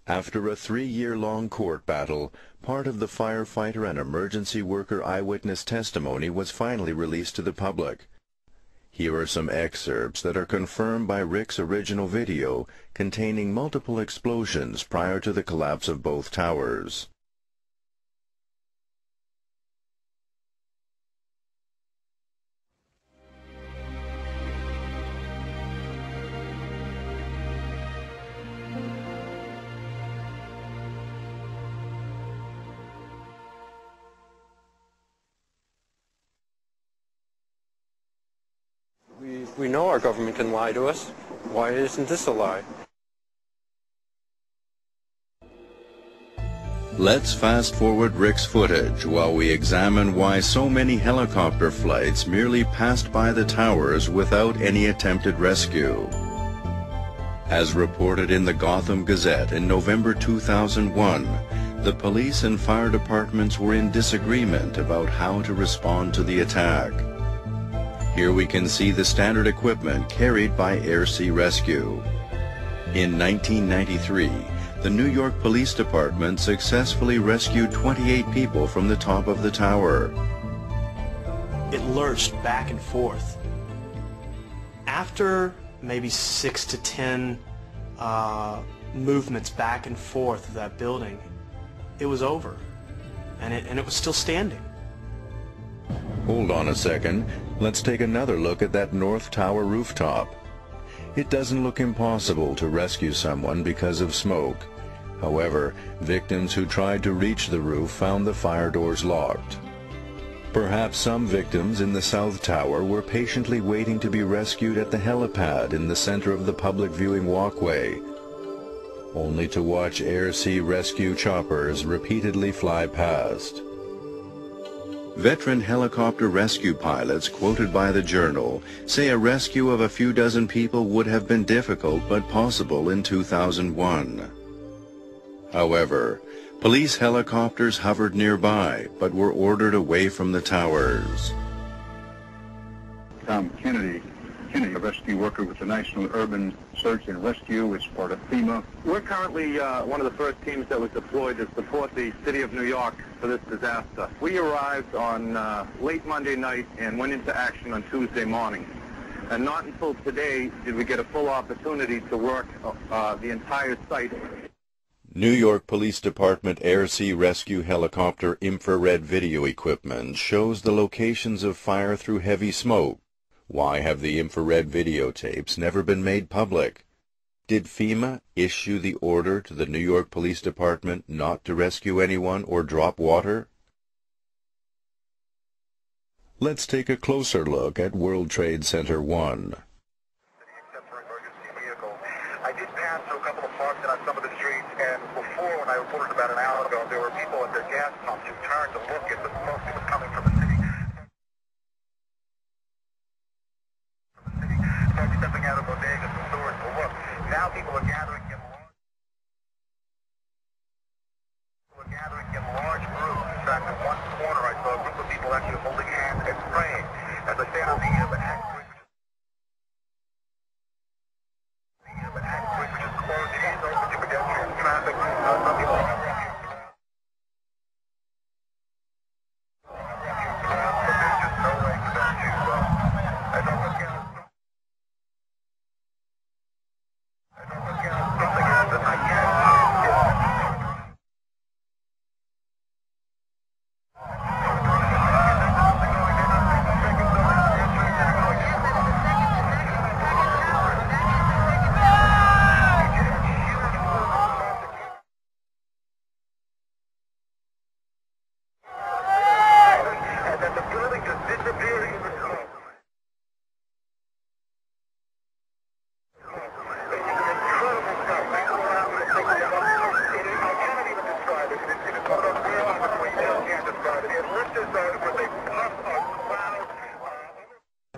After a 3-year-long court battle, part of the firefighter and emergency worker eyewitness testimony was finally released to the public. Here are some excerpts that are confirmed by Rick's original video, containing multiple explosions prior to the collapse of both towers. We know our government can lie to us. Why isn't this a lie? Let's fast forward Rick's footage while we examine why so many helicopter flights merely passed by the towers without any attempted rescue. As reported in the Gotham Gazette in November 2001, the police and fire departments were in disagreement about how to respond to the attack. Here we can see the standard equipment carried by Air-Sea Rescue. In 1993, the New York Police Department successfully rescued 28 people from the top of the tower. It lurched back and forth. After maybe 6 to 10 movements back and forth of that building, it was over, and it was still standing. Hold on a second. Let's take another look at that North Tower rooftop. It doesn't look impossible to rescue someone because of smoke. However, victims who tried to reach the roof found the fire doors locked. Perhaps some victims in the South Tower were patiently waiting to be rescued at the helipad in the center of the public viewing walkway, only to watch Air-Sea Rescue choppers repeatedly fly past. Veteran helicopter rescue pilots quoted by the Journal say a rescue of a few dozen people would have been difficult but possible in 2001. However, police helicopters hovered nearby but were ordered away from the towers. Tom Kennedy, a rescue worker with the National Urban Search and Rescue, which is part of FEMA. We're currently one of the first teams that was deployed to support the City of New York for this disaster. We arrived on late Monday night and went into action on Tuesday morning. And not until today did we get a full opportunity to work the entire site. New York Police Department Air-Sea Rescue helicopter infrared video equipment shows the locations of fire through heavy smoke. Why have the infrared videotapes never been made public? Did FEMA issue the order to the New York Police Department not to rescue anyone or drop water? Let's take a closer look at World Trade Center 1. I did pass through a couple of parks and on some of the streets, and before, when I reported about an hour ago, there were people at their gas pumps who turned to look at the smoke that was coming from the city. Stepping out of bodegas and stores to look. Now people are gathering in large groups. In fact, in one corner I saw a group of people actually holding hands and praying. As I stand on the Manhattan Bridge, which is closed, it is open to pedestrian traffic. Some people are but there's just no way for them to, as I look at something that I can't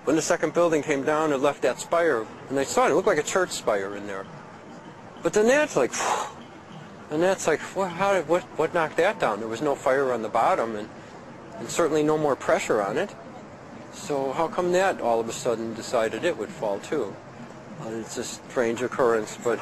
When the second building came down, it left that spire, and they saw it. It looked like a church spire in there. But then that's like, and that's like, what knocked that down? There was no fire on the bottom, and certainly no more pressure on it. So how come that all of a sudden decided it would fall too? It's a strange occurrence, but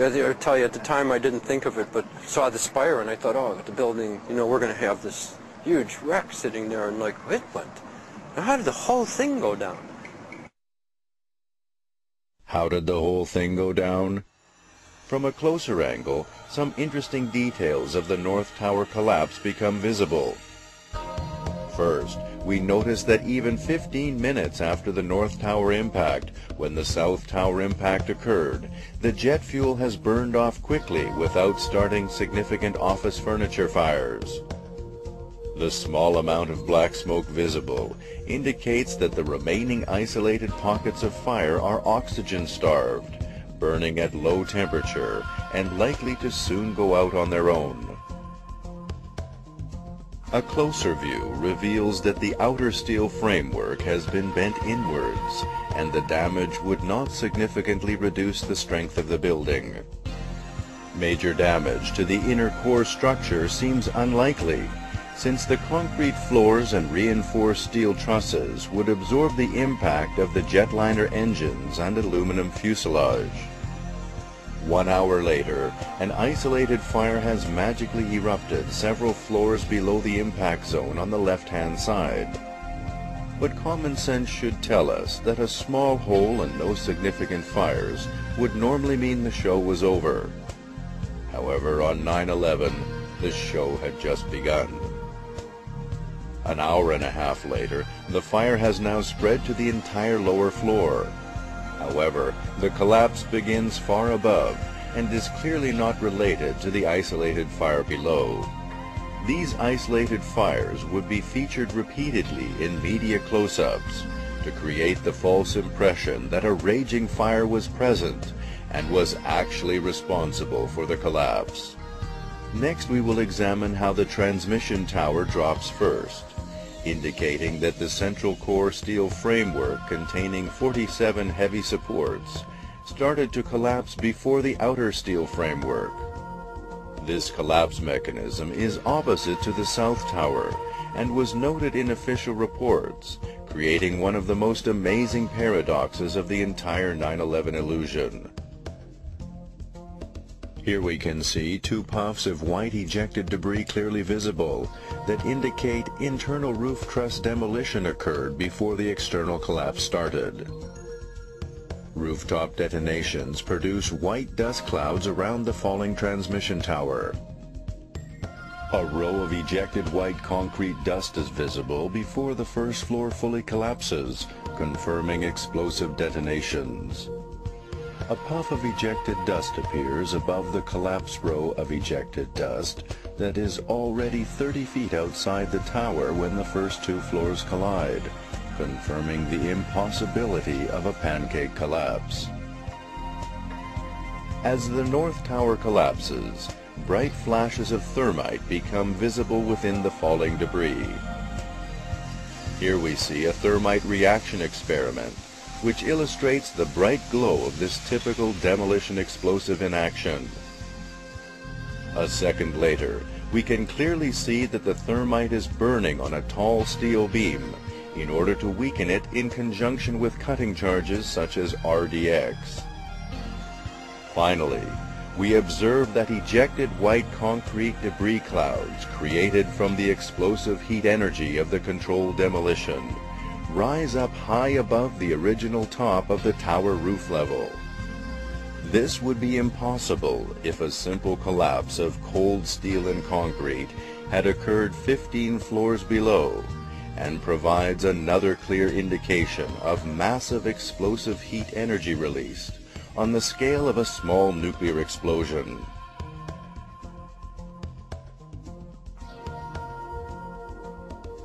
I tell you, at the time I didn't think of it, but saw the spire and I thought, oh, the building, you know, we're going to have this huge wreck sitting there, and like, it went. Now, how did the whole thing go down? How did the whole thing go down? From a closer angle, some interesting details of the North Tower collapse become visible. First, we notice that even 15 minutes after the North Tower impact, when the South Tower impact occurred, the jet fuel has burned off quickly without starting significant office furniture fires. The small amount of black smoke visible indicates that the remaining isolated pockets of fire are oxygen-starved, burning at low temperature, and likely to soon go out on their own. A closer view reveals that the outer steel framework has been bent inwards, and the damage would not significantly reduce the strength of the building. Major damage to the inner core structure seems unlikely, since the concrete floors and reinforced steel trusses would absorb the impact of the jetliner engines and aluminum fuselage. 1 hour later, an isolated fire has magically erupted several floors below the impact zone on the left-hand side. But common sense should tell us that a small hole and no significant fires would normally mean the show was over. However, on 9/11, the show had just begun. An hour and a half later, the fire has now spread to the entire lower floor. However, the collapse begins far above and is clearly not related to the isolated fire below. These isolated fires would be featured repeatedly in media close-ups to create the false impression that a raging fire was present and was actually responsible for the collapse. Next, we will examine how the transmission tower drops first, indicating that the central core steel framework containing 47 heavy supports started to collapse before the outer steel framework. This collapse mechanism is opposite to the South Tower and was noted in official reports, creating one of the most amazing paradoxes of the entire 9/11 illusion. Here we can see two puffs of white ejected debris clearly visible that indicate internal roof truss demolition occurred before the external collapse started. Rooftop detonations produce white dust clouds around the falling transmission tower. A row of ejected white concrete dust is visible before the first floor fully collapses, confirming explosive detonations. A puff of ejected dust appears above the collapsed row of ejected dust that is already 30 feet outside the tower when the first two floors collide, confirming the impossibility of a pancake collapse. As the North Tower collapses, bright flashes of thermite become visible within the falling debris. Here we see a thermite reaction experiment, which illustrates the bright glow of this typical demolition explosive in action. A second later, we can clearly see that the thermite is burning on a tall steel beam in order to weaken it in conjunction with cutting charges such as RDX. Finally, we observe that ejected white concrete debris clouds created from the explosive heat energy of the controlled demolition rise up high above the original top of the tower roof level. This would be impossible if a simple collapse of cold steel and concrete had occurred 15 floors below, and provides another clear indication of massive explosive heat energy released on the scale of a small nuclear explosion.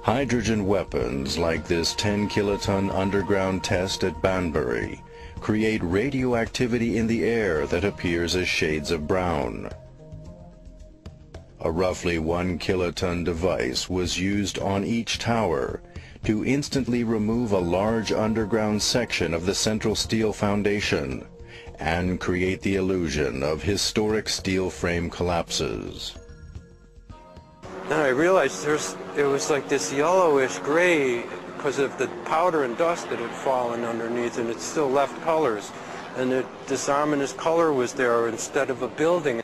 Hydrogen weapons like this 10-kiloton underground test at Banbury create radioactivity in the air that appears as shades of brown. A roughly 1-kiloton device was used on each tower to instantly remove a large underground section of the central steel foundation and create the illusion of historic steel frame collapses. Then I realized it was like this yellowish gray because of the powder and dust that had fallen underneath, and it still left colors. and this ominous color was there instead of a building.